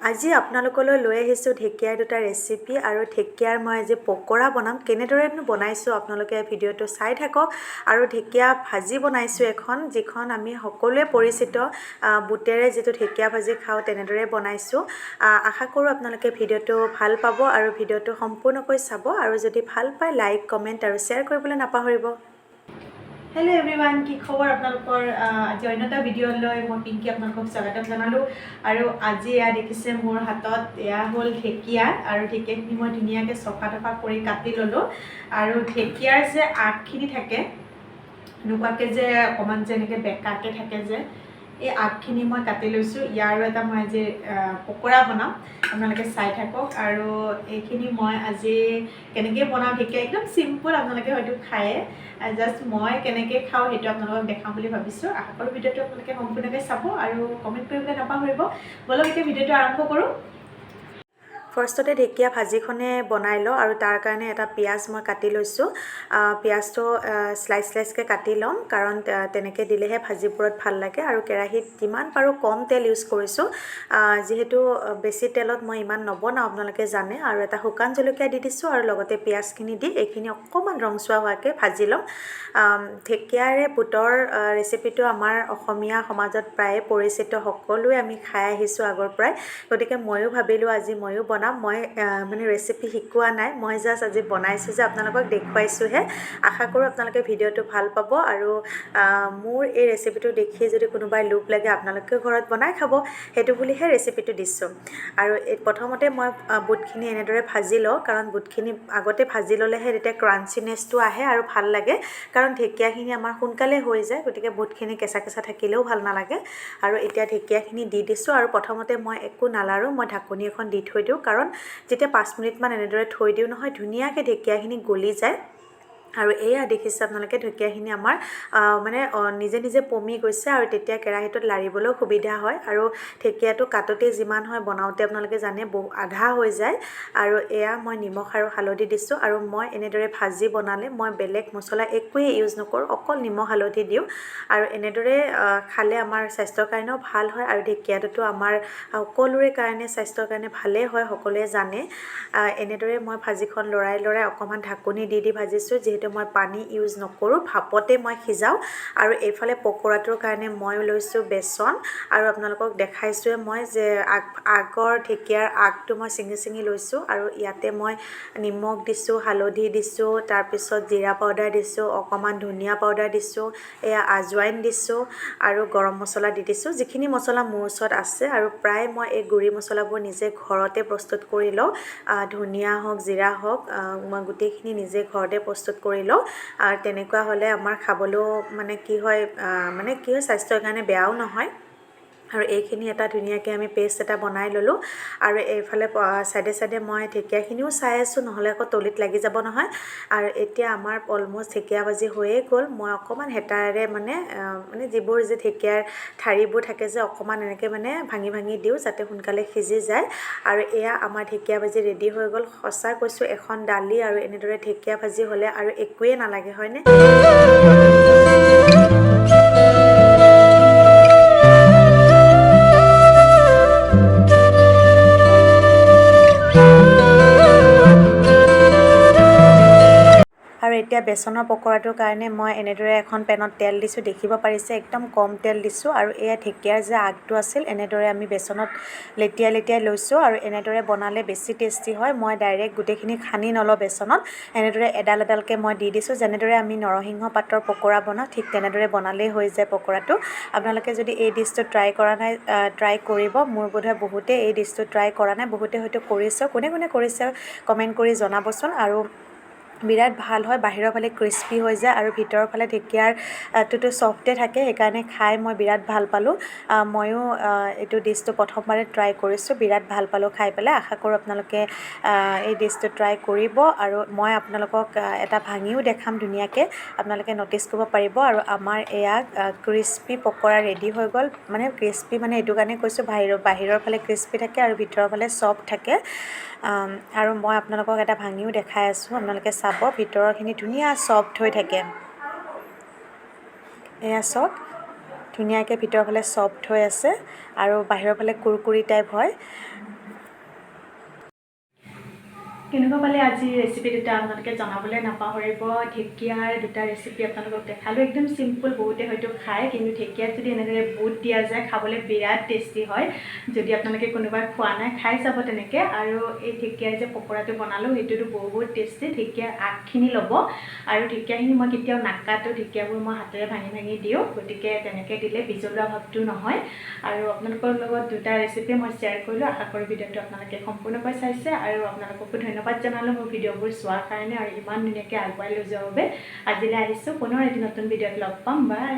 আজি আপোনালোকলৈ লৈ আহিছোঁ ঢেকীয়াৰ দুটা ৰেচিপি আৰু ঢেকীয়াৰ মই আজি পকৰা বনাম। কেনেদৰেনো বনাইছোঁ আপোনালোকে ভিডিঅ'টো চাই থাকক। আৰু ঢেকীয়া ভাজি বনাইছোঁ এখন, যিখন আমি সকলোৱে পৰিচিত বুটেৰে যিটো ঢেকীয়া ভাজি খাওঁ তেনেদৰে বনাইছোঁ। আশা কৰোঁ আপোনালোকে ভিডিঅ'টো ভাল পাব আৰু ভিডিঅ'টো সম্পূৰ্ণকৈ চাব, আৰু যদি ভাল পায় লাইক কমেণ্ট আৰু শ্বেয়াৰ কৰিবলৈ নাপাহৰিব। হেল্ল' এভৰিৱান, কি খবৰ আপোনালোকৰ? আজি অন্য এটা ভিডিঅ'লৈ মই পিংকি আপোনালোকক স্বাগতম জনালোঁ। আৰু আজি এয়া দেখিছে মোৰ হাতত, এয়া হ'ল ঢেকীয়া, আৰু ঢেকীয়াখিনি মই ধুনীয়াকৈ চফা তফা কৰি কাটি ল'লোঁ। আৰু ঢেকীয়াৰ যে আগখিনি থাকে, এনেকুৱাকৈ যে অকণমান যে এনেকৈ বেঁকাকৈ থাকে যে, এই আগখিনি মই কাটি লৈছোঁ। ইয়াৰো এটা মই আজি পকৰা বনাম, আপোনালোকে চাই থাকক। আৰু এইখিনি মই আজি কেনেকৈ বনাওঁ ঢেকীয়া, একদম চিম্পুল, আপোনালোকে হয়তো খায়ে, জাষ্ট মই কেনেকৈ খাওঁ সেইটো আপোনালোকক দেখাম বুলি ভাবিছোঁ। আশা কৰোঁ ভিডিঅ'টো আপোনালোকে সম্পূৰ্ণকৈ চাব আৰু কমেণ্ট কৰিবলৈ নাপাহৰিব। ব'লক এতিয়া ভিডিঅ'টো আৰম্ভ কৰোঁ। ফাৰ্ষ্টতে ঢেকীয়া ভাজিখনে বনাই লওঁ, আৰু তাৰ কাৰণে এটা পিঁয়াজ মই কাটি লৈছোঁ। পিঁয়াজটো স্লাইচকৈ কাটি ল'ম, কাৰণ তেনেকৈ দিলেহে ভাজিবোৰত ভাল লাগে। আৰু কেৰাহীত যিমান পাৰোঁ কম তেল ইউজ কৰিছোঁ, যিহেতু বেছি তেলত মই ইমান নবনাওঁ আপোনালোকে জানে। আৰু এটা শুকান জলকীয়া দি দিছোঁ, আৰু লগতে পিঁয়াজখিনি দি এইখিনি অকণমান ৰংচোৱা হোৱাকৈ ভাজি ল'ম। ঢেকীয়াৰে বুটৰ ৰেচিপিটো আমাৰ অসমীয়া সমাজত প্ৰায়ে পৰিচিত, সকলোৱে আমি খাই আহিছোঁ আগৰ পৰাই। গতিকে ময়ো ভাবিলোঁ আজি ময়ো বনাম। মই মানে ৰেচিপি শিকোৱা নাই, মই জাষ্ট আজি বনাইছোঁ যে আপোনালোকক দেখুৱাইছোঁহে। আশা কৰোঁ আপোনালোকে ভিডিঅ'টো ভাল পাব, আৰু মোৰ এই ৰেচিপিটো দেখি যদি কোনোবাই লোভ লাগে আপোনালোকেও ঘৰত বনাই খাব, সেইটো বুলিহে ৰেচিপিটো দিছোঁ। আৰু প্ৰথমতে মই বুটখিনি এনেদৰে ভাজি লওঁ, কাৰণ বুটখিনি আগতে ভাজি ল'লেহে তেতিয়া ক্ৰাঞ্চিনেছটো আহে আৰু ভাল লাগে। কাৰণ ঢেকীয়াখিনি আমাৰ সোনকালে হৈ যায়, গতিকে বুটখিনি কেঁচা কেঁচা থাকিলেও ভাল নালাগে। আৰু এতিয়া ঢেকীয়াখিনি দি দিছোঁ, আৰু প্ৰথমতে মই একো নালাৰোঁ, মই ঢাকনি এখন দি থৈ দিওঁ। কাৰণ যেতিয়া 5 মিনিটমান এনেদৰে থৈ দিওঁ নহয়, ধুনীয়াকৈ ঢেকীয়াখিনি গলি যায়। আৰু এয়া দেখিছে আপোনালোকে, ঢেকীয়াখিনি আমাৰ মানে নিজে নিজে পমি গৈছে, আৰু তেতিয়া কেৰাহীটোত লাৰিবলৈও সুবিধা হয়। আৰু ঢেকীয়াটো কাটোতে যিমান হয়, বনাওঁতে আপোনালোকে জানে আধা হৈ যায়। আৰু এয়া মই নিমখ আৰু হালধি দিছোঁ। আৰু মই এনেদৰে ভাজি বনালে মই বেলেগ মছলা একোৱেই ইউজ নকৰোঁ, অকল নিমখ হালধি দিওঁ। আৰু এনেদৰে খালে আমাৰ স্বাস্থ্যৰ কাৰণেও ভাল হয়, আৰু ঢেকীয়াটোতো আমাৰ সকলোৰে কাৰণে স্বাস্থ্যৰ কাৰণে ভালেই হয়, সকলোৱে জানে। এনেদৰে মই ভাজিখন লৰাই লৰাই অকণমান ঢাকনি দি দি ভাজিছোঁ, যিহেতু মই পানী ইউজ নকৰোঁ, ভাপতে মই সিজাওঁ। আৰু এইফালে পকৰাটোৰ কাৰণে মই লৈছোঁ বেচন, আৰু আপোনালোকক দেখাইছোঁৱে মই যে আগৰ ঢেকীয়াৰ আগটো মই ছিঙি ছিঙি লৈছোঁ। আৰু ইয়াতে মই নিমখ দিছোঁ, হালধি দিছোঁ, তাৰপিছত জিৰা পাউডাৰ দিছোঁ, অকণমান ধনিয়া পাউডাৰ দিছোঁ, এয়া আজৱাইন দিছোঁ, আৰু গৰম মছলা দি দিছোঁ, যিখিনি মছলা মোৰ ওচৰত আছে। আৰু প্ৰায় মই এই গুড়ি মছলাবোৰ নিজে ঘৰতে প্ৰস্তুত কৰি লওঁ। ধনিয়া হওক, জিৰা হওক, মই গোটেইখিনি নিজে ঘৰতে প্ৰস্তুত কৰি লওঁ। আৰু তেনেকুৱা হ'লে আমাৰ খাবলৈও মানে কি হয়, স্বাস্থ্যৰ কাৰণে বেয়াও নহয়। আৰু এইখিনি এটা ধুনীয়াকৈ আমি পেষ্ট এটা বনাই ল'লোঁ। আৰু এইফালে চাইডে চাইডে মই ঢেকীয়াখিনিও চাই আছোঁ, নহ'লে আকৌ তলিত লাগি যাব নহয়। আৰু এতিয়া আমাৰ অলম'ষ্ট ঢেকীয়া ভাজি হৈয়ে গ'ল। মই অকণমান হেতাৰে মানে যিবোৰ যে ঢেকীয়াৰ ঠাৰিবোৰ থাকে যে, অকণমান এনেকৈ মানে ভাঙি ভাঙি দিওঁ, যাতে সোনকালে সিজি যায়। আৰু এয়া আমাৰ ঢেকীয়া ভাজি ৰেডি হৈ গ'ল। সঁচা কৈছোঁ, এখন দালি আৰু এনেদৰে ঢেকীয়া ভাজি হ'লে আৰু একোৱেই নালাগে, হয়নে? আৰু এতিয়া বেচনৰ পকৰাটোৰ কাৰণে মই এনেদৰে এখন পেনত তেল দিছোঁ, দেখিব পাৰিছে একদম কম তেল দিছোঁ। আৰু এয়া ঢেকীয়াৰ যে আগটো আছিল, এনেদৰে আমি বেচনত লেটিয়াই লেটিয়াই লৈছোঁ। আৰু এনেদৰে বনালে বেছি টেষ্টি হয়। মই ডাইৰেক্ট গোটেইখিনি সানি নলওঁ বেচনত, এনেদৰে এডাল এডালকৈ মই দি দিছোঁ। যেনেদৰে আমি নৰসিংহ পাতৰ পকৰা বনাওঁ, ঠিক তেনেদৰে বনালেই হৈ যায় পকৰাটো। আপোনালোকে যদি এই ডিছটো ট্ৰাই কৰা নাই, ট্ৰাই কৰিব। মোৰ বোধহয় বহুতে এই ডিছটো ট্ৰাই কৰা নাই, বহুতে হয়তো কৰিছে। কোনে কোনে কৰিছে কমেণ্ট কৰি জনাবচোন। আৰু বিৰাট ভাল হয়, বাহিৰৰ ফালে ক্ৰিস্পি হৈ যায়, আৰু ভিতৰৰ ফালে ঢেকীয়াৰটোতো ছফ্টে থাকে, সেইকাৰণে খাই মই বিৰাট ভাল পালোঁ। ময়ো এইটো ডিছটো প্ৰথমবাৰে ট্ৰাই কৰিছোঁ, বিৰাট ভাল পালোঁ খাই পেলাই। আশা কৰোঁ আপোনালোকে এই ডিছটো ট্ৰাই কৰিব। আৰু মই আপোনালোকক এটা ভাঙিও দেখাম ধুনীয়াকৈ, আপোনালোকে ন'টিচ কৰিব পাৰিব। আৰু আমাৰ এয়া ক্ৰিস্পি পকৰা ৰেডি হৈ গ'ল। মানে ক্ৰিস্পি মানে এইটো কাৰণে কৈছোঁ, বাহিৰৰ ফালে ক্ৰিস্পি থাকে আৰু ভিতৰৰ ফালে ছফ্ট থাকে। আৰু মই আপোনালোকক এটা ভাঙিও দেখাই আছোঁ, আপোনালোকে চাব, ভিতৰৰখিনি ধুনীয়া ছফ্ট হৈ থাকে। এয়া চাওক, ধুনীয়াকৈ ভিতৰৰ ফালে ছফ্ট হৈ আছে আৰু বাহিৰৰ ফালে কুৰকুৰি টাইপ হয়। কেনেকুৱা পালে আজি ৰেচিপি দুটা আপোনালোকে জনাবলৈ নাপাহৰিব। ঢেকীয়াৰ দুটা ৰেচিপি আপোনালোকক দেখালোঁ, একদম চিম্পুল, বহুতে হয়তো খায়, কিন্তু ঢেকীয়াত যদি এনেদৰে বুট দিয়া যায় খাবলৈ বিৰাট টেষ্টি হয়। যদি আপোনালোকে কোনোবাই খোৱা নাই খাই চাব তেনেকৈ। আৰু এই ঢেকীয়াৰ যে পকোৰাটো বনালোঁ সেইটোতো বহুত টেষ্টি। ঢেকীয়াৰ আগখিনি ল'ব আৰু ঢেকীয়াখিনি মই কেতিয়াও নাকাটো, ঢেকীয়াবোৰ মই হাতেৰে ভাঙি ভাঙি দিওঁ, গতিকে তেনেকৈ দিলে বিজলুৱা ভাৱটো নহয়। আৰু আপোনালোকৰ লগত দুটা ৰেচিপি মই শ্বেয়াৰ কৰিলোঁ। আশা কৰোঁ ভিডিঅ'টো আপোনালোকে সম্পূৰ্ণকৈ চাইছে আৰু আপোনালোককো ধন্যবাদ জনালোঁ মোৰ ভিডিঅ'বোৰ চোৱাৰ কাৰণে আৰু ইমান ধুনীয়াকৈ আগুৱাই লৈ যোৱাৰ বাবে। আজিলৈ আহিছোঁ, পুনৰ এটি নতুন ভিডিঅ'ত লগ পাম, বাই।